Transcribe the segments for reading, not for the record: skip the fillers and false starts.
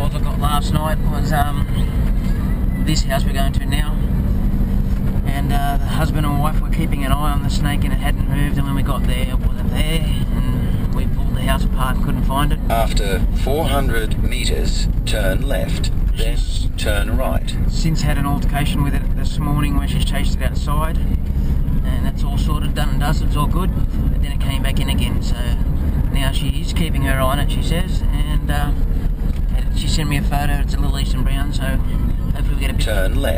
calls I got last night was this house we're going to now, and the husband and wife were keeping an eye on the snake and it hadn't moved, and when we got there it wasn't there, and we pulled the house apart and couldn't find it. After 400 metres, turn left, then turn right. Since had an altercation with it this morning where she's chased it outside, and that's all sorted, done and dusted, it's all good, but then it came back in again, so now she's keeping her eye on it, she says, and she sent me a photo. It's a little Eastern Brown, so hopefully we get a bit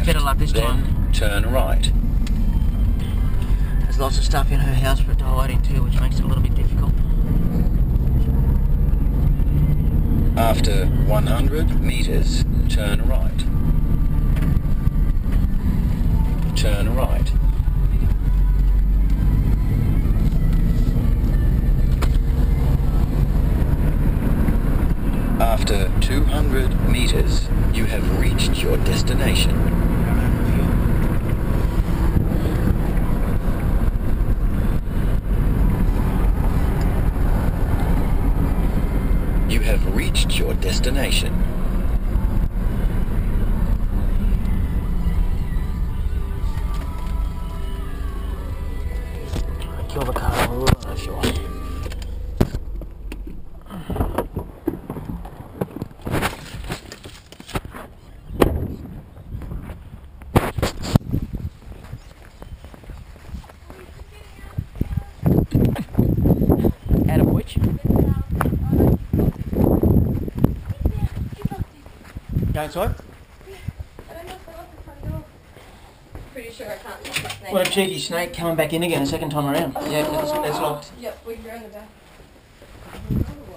better luck this time. Turn right. There's lots of stuff in her house for it to hide into, which makes it a little bit difficult. After 100 metres, turn right. Turn right. After 200 metres, you have reached your destination. You have reached your destination. Kill the car, I'm sure. Out of which? Go inside? I don't know if I locked the front door. Pretty sure I can't lock the snake. What a cheeky snake coming back in again the second time around. Yeah, it's locked. Yep, we can go in the back.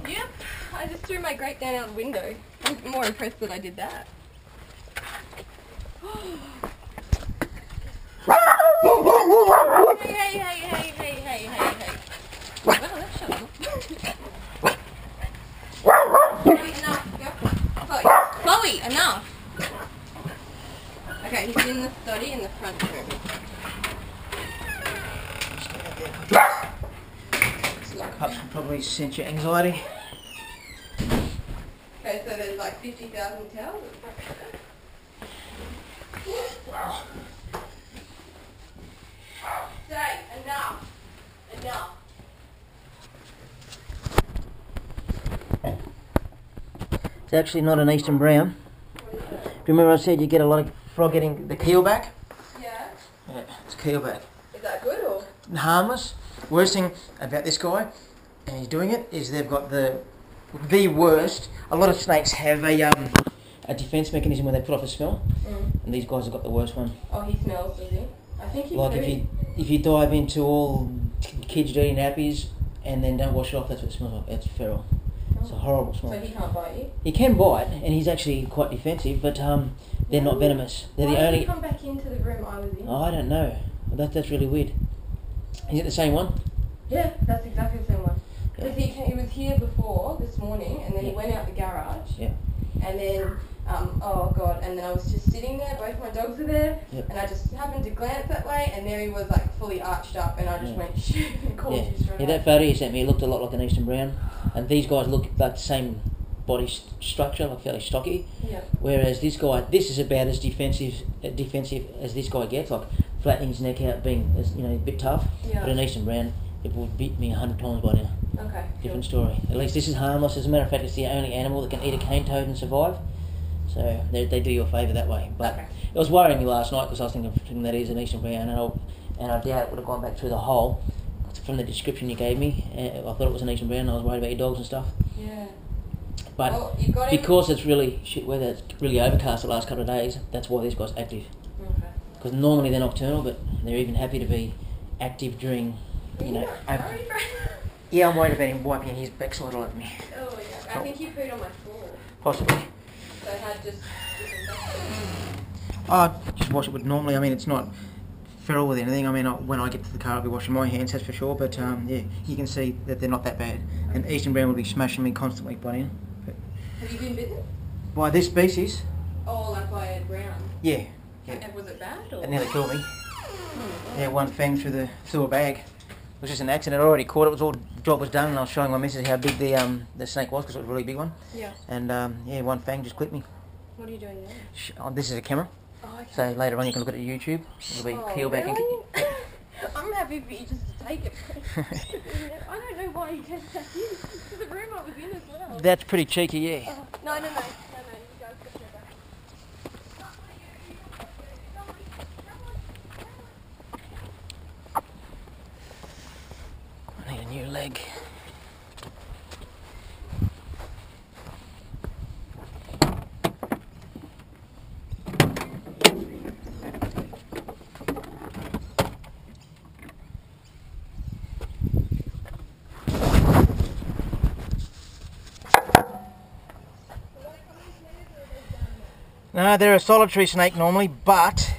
Yep, I just threw my grate down out the window. I'm more impressed that I did that. Hey. Well, that's shut up. Enough, go. Chloe, enough. Okay, he's in the study in the front room. Pups can probably sense your anxiety. Okay, so there's like 50,000 towels. Wow. Say, enough. It's actually not an Eastern Brown. Do you remember I said you get a lot of frog getting the keelback? Yeah. Yeah, it's keelback. Is that good or? Harmless. Worst thing about this guy, and he's doing it, is they've got the worst. A lot of snakes have a defense mechanism where they put off a smell, and these guys have got the worst one. Oh, he smells, does he? I think he like if you dive into all kids' dirty nappies and then don't wash it off, that's what it smells like. It's feral. It's a horrible smell. So he can't bite you? He can bite, and he's actually quite defensive, but they're not venomous. They're Why the only. Did he come back into the room I was in? Oh, I don't know. That's really weird. Is it the same one? Yeah, that's exactly the same one. Because he was here before this morning, and then he went out the garage. Yeah. And then, oh god, and then I was just sitting there, both my dogs were there, and I just happened to glance that way, and there he was like fully arched up, and I just went shit and called you straight Yeah, that photo you sent me, it looked a lot like an Eastern Brown, and these guys look like the same body structure, like fairly stocky. Yeah. Whereas this guy, this is about as defensive as this guy gets, like flattening his neck out, being a bit tough. Yeah. But an Eastern Brown, it would beat me 100 times by now. Okay. Different story. At least this is harmless. As a matter of fact, it's the only animal that can eat a cane toad and survive. So they do you a favour that way. But it was worrying me last night because I was thinking that is an Eastern Brown, and I doubt it would have gone back through the hole. From the description you gave me, I thought it was an Eastern Brown, and I was worried about your dogs and stuff. Yeah. But well, because it's really shit weather, it's really overcast the last couple of days, that's why this guy's active. Okay. Because normally they're nocturnal, but they're even happy to be active during, Yeah, I'm worried about him wiping his backside all over me. Oh yeah, I think he pooed on my floor. Possibly. So I had just... Just wash it with normally. I mean, it's not feral with anything. I mean, when I get to the car, I'll be washing my hands, that's for sure. But yeah, you can see that they're not that bad. Okay. And Eastern Brown will be smashing me constantly by now. Have you been bitten? By this species? Oh, like by a brown? Yeah. And was it bad? Or? It nearly killed me. Yeah, one fang through a bag. was just an accident. I'd already caught it. Job was done, and I was showing my missus how big the snake was because it was a really big one. Yeah. And yeah, one fang just clipped me. What are you doing now? This is a camera. Oh, okay. So later on you can look at it on YouTube. It'll be keelback and I'm happy for you just to take it. I don't know why you kept that in. The room I was in as well. That's pretty cheeky, yeah. No. You guys get your back. I need a new leg. No, they're a solitary snake normally, but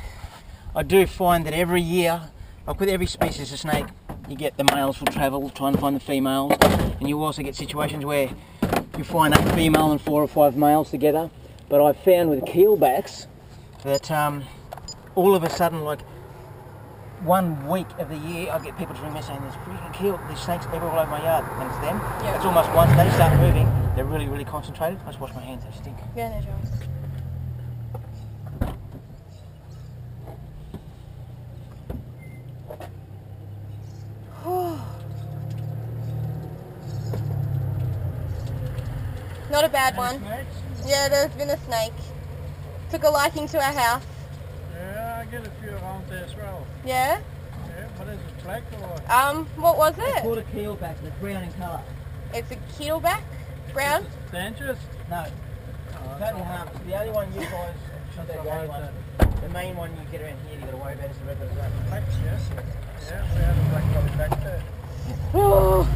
I do find that every year, like with every species of snake, you get the males will travel trying to find the females, and you also get situations where you find a female and 4 or 5 males together. But I've found with keelbacks that all of a sudden, like 1 week of the year, I get people to ring me saying there's freaking there's snakes everywhere all over my yard, and it's them. Yeah. It's almost once they start moving, they're really, really concentrated. I just wash my hands, they stink. Yeah, no dramas. Not a bad one. Snakes? Yeah, there's been a snake. Took a liking to our house. Yeah, I get a few around there as well. Yeah? Yeah, what is it, black or? What was It's it? called a keelback, it's brown in colour. It's a keelback? Brown? Dangerous? No, totally harmless. The only one you guys, not the only one, the main one you get around here you got to worry about is the red belly black. Blacks, yes. Yeah, we have a black belly back there. Oh.